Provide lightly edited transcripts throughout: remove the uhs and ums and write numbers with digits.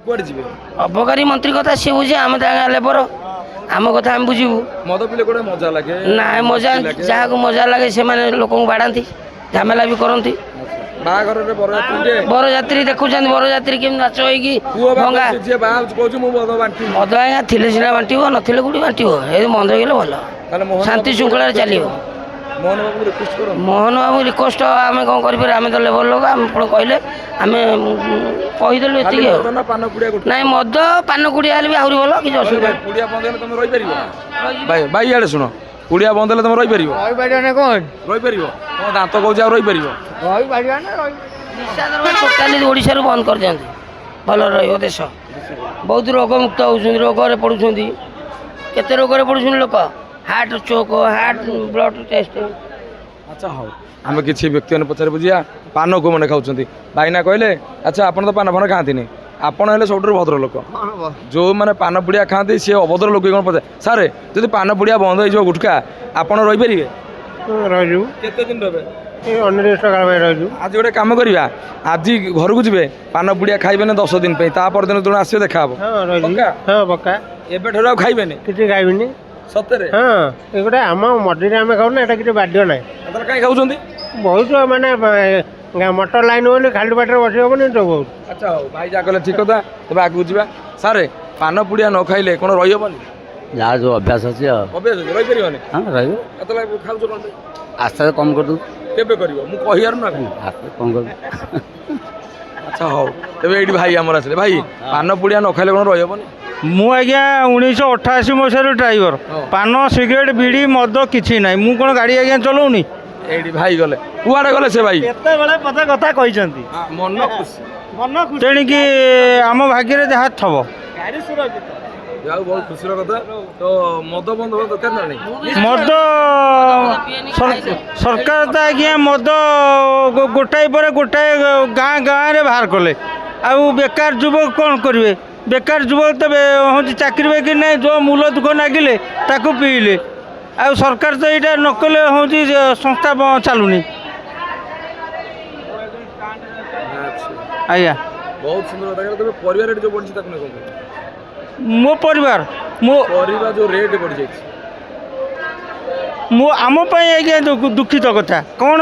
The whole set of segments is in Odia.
କୁଆଡେ ଯିବେ? ଅବକାରୀ ମନ୍ତ୍ରୀ କଥା ସିଏ ବୁଝେ ଆମେ ତାଙ୍କ ଲେବର ଆମ କଥା ଆମେ ବୁଝିବୁ। ମଦ ପିଲେ ଗୋଟେ ମଜା ଲାଗେ ନାଇଁ ମଜା ଯାହାକୁ ମଜା ଲାଗେ ସେମାନେ ଲୋକଙ୍କୁ ବାଡ଼ାନ୍ତି ଝାମେଲା ବି କରନ୍ତି। ବାହାଘରରେ ବରଯାତ୍ରୀ ଦେଖୁଛନ୍ତି ବରଯାତ୍ରୀ କେମିତି ନାଚ ହେଇକି ଭଙ୍ଗା ମଦ ଆଜ୍ଞା ଥିଲେ ସିନା ବାଣ୍ଟିବ ନଥିଲେ କୋଉଠି ବାଣ୍ଟିବ ଏ ବନ୍ଦ ହେଇଗଲେ ଭଲ ଶାନ୍ତି ଶୃଙ୍ଖଳାରେ ଚାଲିବ। ମୋହନ ବାବୁ ରିକ୍ୱେଷ୍ଟ ଆମେ କ'ଣ କରିପାରିବୁ ଆମେ ତ ଲେବର ଲୋକ ଆମେ ଆପଣ କହିଲେ ଆମେ କହିଦେଲୁ ଏତିକି ଆଉ ନାଇଁ ମଦ ପାନ କୁଡ଼ିଆ ହେଲେ ବି ଆହୁରି ଭଲ କିଛି ଅସୁବିଧା ଭାଇ ଇଆଡ଼େ ଶୁଣ କୁଡ଼ିଆ ବନ୍ଦ ହେଲେ ତମେ ରହିପାରିବ ରହିପାରିବ ତମ ଦାନ୍ତ କହୁଛି ଆଉ ରହିପାରିବ ଟୋଟାଲି ଓଡ଼ିଶାରୁ ବନ୍ଦ କରିଦିଅନ୍ତି ଭଲ ରହିବ ଦେଶ। ବହୁତ ରୋଗମୁକ୍ତ ହେଉଛନ୍ତି ରୋଗରେ ପଡ଼ୁଛନ୍ତି କେତେ ରୋଗରେ ପଡ଼ୁଛନ୍ତି ଲୋକ heart choke heart blood test. ଆଚ୍ଛା ହଉ ଆମେ କିଛି ବ୍ୟକ୍ତିମାନେ ପଚାରି ବୁଝିବା ପାନ କେଉଁମାନେ ଖାଉଛନ୍ତି ଭାଇନା କହିଲେ ଆଚ୍ଛା ଆପଣ ତ ପାନ ଫାନ ଖାଆନ୍ତିନି ଆପଣ ହେଲେ ସବୁଠାରୁ ଭଦ୍ର ଲୋକ ଯେଉଁମାନେ ପାନ ପୁଡ଼ିଆ ଖାଆନ୍ତି ସିଏ ଅଭଦ୍ର ଲୋକ କ'ଣ ପଚାରେ ସାର୍ ଯଦି ପାନ ପୁଡ଼ିଆ ବନ୍ଦ ହେଇଯିବ ଗୁଟଖା ଆପଣ ରହିପାରିବେ? ରହିଯିବୁ କେତେ ଦିନ ରହିବେ? ରହିଯିବୁ। ଆଜି ଗୋଟେ କାମ କରିବା ଆଜି ଘରକୁ ଯିବେ ପାନ ପୁଡ଼ିଆ ଖାଇବେନି 10 ଦିନ ପାଇଁ ତା ପରଦିନ ତୁମେ ଆସିବେ ଦେଖାହବ ପକ୍କା ଏବେଠାରୁ ଆଉ ଖାଇବେନି କିଛି ଖାଇବିନି ସତରେ? ହଁ ଏଗୁଡ଼ା ଆମ ମଡିରେ ଆମେ ଖାଉନା ଏଇଟା କିଛି ବାଧ୍ୟ ନାହିଁ। ତାହେଲେ କାହିଁ ଖାଉଛନ୍ତି? ବହୁତ ମାନେ ମଟର ଲାଇନ୍ ବୋଲି ଖାଲି ବାଟରେ ବସି ହେବନି ତ ବହୁତ। ଆଚ୍ଛା ହଉ ଭାଇ ଯାହା କହିଲେ ଠିକ୍ କଥା ତେବେ ଆଗକୁ ଯିବା। ସାର୍ ପାନ ପୁଡ଼ିଆ ନ ଖାଇଲେ କ'ଣ ରହିହେବନି? ଯାହା ଯେଉଁ ଅଭ୍ୟାସ ଅଛି ଆଉ ଅଭ୍ୟାସ ଅଛି ରହିପାରିବନି? ହଁ ରହିବ କେତେବେଳେ ଖାଉଛ କ'ଣ? ଆସ୍ତେ ଆସ୍ତେ କମ୍ କରିଦେବୁ। କେବେ କରିବ ମୁଁ କହିବାର ନା ଆସ୍ତେ କମ୍ କରିଦେବୁ। ଆଚ୍ଛା ହଉ ତେବେ ଏଇଠି ଭାଇ ଆମର ଆସିଲେ ଭାଇ ପାନ ପୁଡ଼ିଆ ନ ଖାଇଲେ କ'ଣ ରହିହେବନି? ମୁଁ ଆଜ୍ଞା 1988 ମସିହାରୁ ଡ୍ରାଇଭର ପାନ ସିଗାରେଟ୍ ବିଡ଼ି ମଦ କିଛି ନାହିଁ ମୁଁ କ'ଣ ଗାଡ଼ି ଆଜ୍ଞା ଚଲାଉନି। ଏଇଠି ଭାଇ ଗଲେ କୁଆଡ଼େ ଗଲେ ସେ ଭାଇ କେତେବେଳେ ପଦେ କଥା କହିଛନ୍ତି ମନ ଖୁସି ତେଣିକି ଆମ ଭାଗ୍ୟରେ ଯାହା ଥବ। ଯାଉ ବହୁତ ଖୁସିର କଥା ତ ମଦ ବନ୍ଦ ହେବା ଦରକାର ନା ନାହିଁ? ମଦ ସରକାର ତ ଆଜ୍ଞା ମଦ ଗୋଟାଏ ପରେ ଗୋଟାଏ ଗାଁରେ ବାହାର କଲେ ଆଉ ବେକାର ଯୁବକ କ'ଣ କରିବେ? ବେକାର ଯୁବକ ତ ହେଉଛି ଚାକିରି ବାକିରି ନାହିଁ ଯେଉଁ ମୂଲ ଦୁଃଖ ନାଗିଲେ ତାକୁ ପିଇଲେ ଆଉ ସରକାର ତ ଏଇଟା ନ କଲେ ହେଉଛି ସଂସ୍ଥା ଚାଲୁନି। ଆଜ୍ଞା ବହୁତ ସୁନ୍ଦର କଥା ତେବେ ପରିବା ରେଟ୍ ଯେଉଁ ବଢ଼ିଛି ତାକୁ ନେଇ କ'ଣ? ମୋ ପରିବାର ପରିବା ଯେଉଁ ରେଟ୍ ବଢ଼ିଯାଇଛି ଆମ ପାଇଁ ଆଜ୍ଞା ଦୁଃଖିତ କଥା କ'ଣ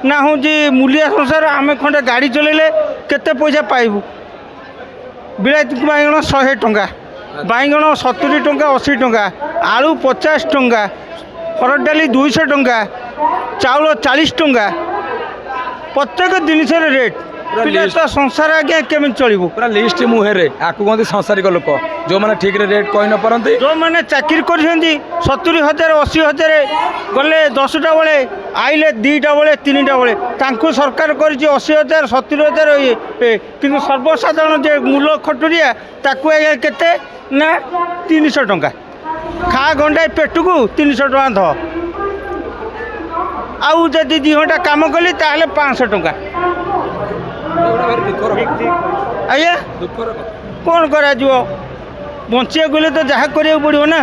ନା ହେଉଛି ମୂଲିଆ ସଂସାର ଆମେ ଖଣ୍ଡେ ଗାଡ଼ି ଚଲେଇଲେ କେତେ ପଇସା ପାଇବୁ? ବିଲାତି ବାଇଗଣ 100 ଟଙ୍କା ବାଇଗଣ 70 ଟଙ୍କା 80 ଟଙ୍କା ଆଳୁ 50 ଟଙ୍କା ହରଡ଼ ଡାଲି 200 ଟଙ୍କା ଚାଉଳ 40 ଟଙ୍କା ପ୍ରତ୍ୟେକ ଜିନିଷର ରେଟ୍ ସଂସାର ଆଜ୍ଞା କେମିତି ଚଳିବୁ? ପୁରା ଲିଷ୍ଟ ମୁହେଁରେ ଆକୁ କହନ୍ତି ସଂସାରିକ ଲୋକ ଯେଉଁମାନେ ଠିକ୍ରେ ରେଟ୍ କହି ନ ପାରନ୍ତି ଯେଉଁମାନେ ଚାକିରି କରିଛନ୍ତି 70,000 80,000 ଗଲେ 10ଟା ବେଳେ ଆଇଲେ 2ଟା ବେଳେ 3ଟା ବେଳେ ତାଙ୍କୁ ସରକାର କରିଛି 80,000 70,000 କିନ୍ତୁ ସର୍ବସାଧାରଣ ଯେ ମୂଲ ଖଟୁରିଆ ତାକୁ ଆଜ୍ଞା କେତେ ନା 300 ଟଙ୍କା ଖା ଗଣ୍ଡାଏ ପେଟକୁ 300 ଟଙ୍କା ଧ ଆଉ ଯଦି 2 ଘଣ୍ଟା କାମ କଲି ତାହେଲେ 500 ଟଙ୍କା। ଆଜ୍ଞା କ'ଣ କରାଯିବ ବଞ୍ଚିବାକୁ ଗଲେ ତ ଯାହା କରିବାକୁ ପଡ଼ିବ ନା।